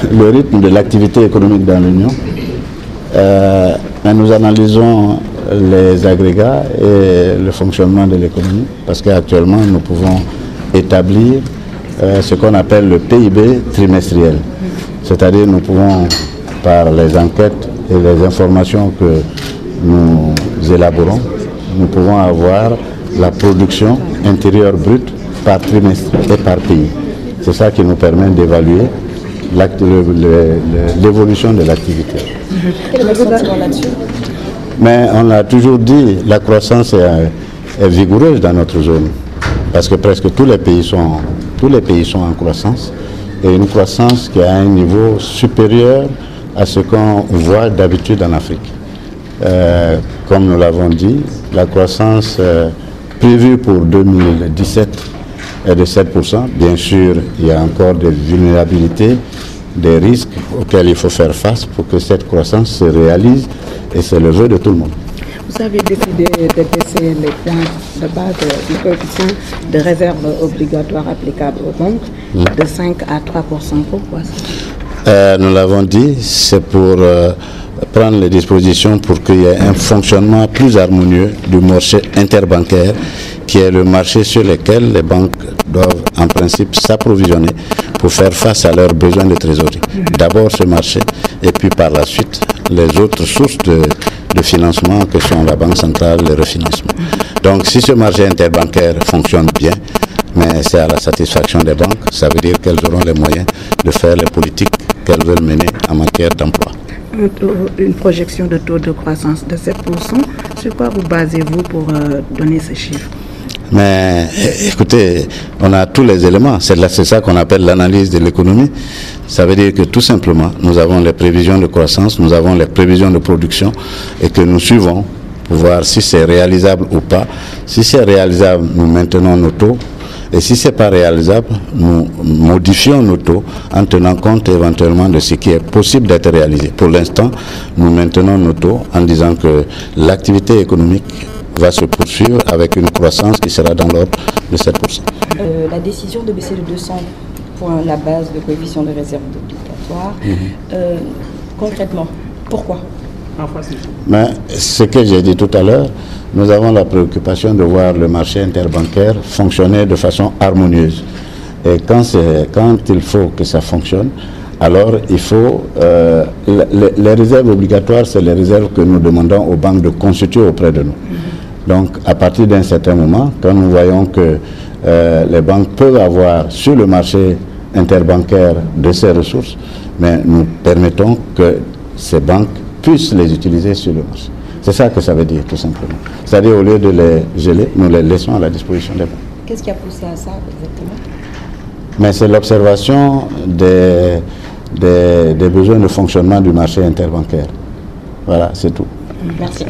Le rythme de l'activité économique dans l'Union, nous analysons les agrégats et le fonctionnement de l'économie parce qu'actuellement nous pouvons établir ce qu'on appelle le PIB trimestriel. C'est-à-dire nous pouvons, par les enquêtes et les informations que nous élaborons, nous pouvons avoir la production intérieure brute par trimestre et par pays. C'est ça qui nous permet d'évaluer l'évolution de l'activité. Quel est votre sentiment là-dessus? Mais on l'a toujours dit, la croissance est vigoureuse dans notre zone, parce que presque tous les pays sont en croissance, et une croissance qui a un niveau supérieur à ce qu'on voit d'habitude en Afrique. Comme nous l'avons dit, la croissance prévue pour 2017 est de 7%. Bien sûr, il y a encore des vulnérabilités, des risques auxquels il faut faire face pour que cette croissance se réalise, et c'est le vœu de tout le monde. Vous avez décidé de baisser les points de base du coefficient de réserve obligatoire applicable aux banques de 5 à 3%. Pourquoi ça? Nous l'avons dit, c'est pour prendre les dispositions pour qu'il y ait un fonctionnement plus harmonieux du marché interbancaire, qui est le marché sur lequel les banques doivent en principe s'approvisionner pour faire face à leurs besoins de trésorerie. D'abord ce marché, et puis par la suite les autres sources de financement que sont la Banque centrale, le refinancement. Donc si ce marché interbancaire fonctionne bien, mais c'est à la satisfaction des banques, ça veut dire qu'elles auront les moyens de faire les politiques qu'elles veulent mener en matière d'emploi. Une projection de taux de croissance de 7%, sur quoi vous basez-vous pour donner ces chiffres? Mais écoutez, on a tous les éléments, c'est ça qu'on appelle l'analyse de l'économie. Ça veut dire que tout simplement, nous avons les prévisions de croissance, nous avons les prévisions de production, et que nous suivons pour voir si c'est réalisable ou pas. Si c'est réalisable, nous maintenons nos taux. Et si ce n'est pas réalisable, nous modifions nos taux en tenant compte éventuellement de ce qui est possible d'être réalisé. Pour l'instant, nous maintenons nos taux en disant que l'activité économique va se poursuivre avec une croissance qui sera dans l'ordre de 7%. La décision de baisser de 200 points la base de coefficient de réserve obligatoire, concrètement, pourquoi? Mais ce que j'ai dit tout à l'heure, nous avons la préoccupation de voir le marché interbancaire fonctionner de façon harmonieuse. Et quand il faut que ça fonctionne, alors il faut... les réserves obligatoires, c'est les réserves que nous demandons aux banques de constituer auprès de nous. Donc à partir d'un certain moment, quand nous voyons que les banques peuvent avoir sur le marché interbancaire de ces ressources, mais nous permettons que ces banques puissent les utiliser sur le marché. C'est ça que ça veut dire, tout simplement. C'est-à-dire, au lieu de les geler, nous les laissons à la disposition des banques. Qu'est-ce qui a poussé à ça, exactement? Mais c'est l'observation des besoins de fonctionnement du marché interbancaire. Voilà, c'est tout. Merci.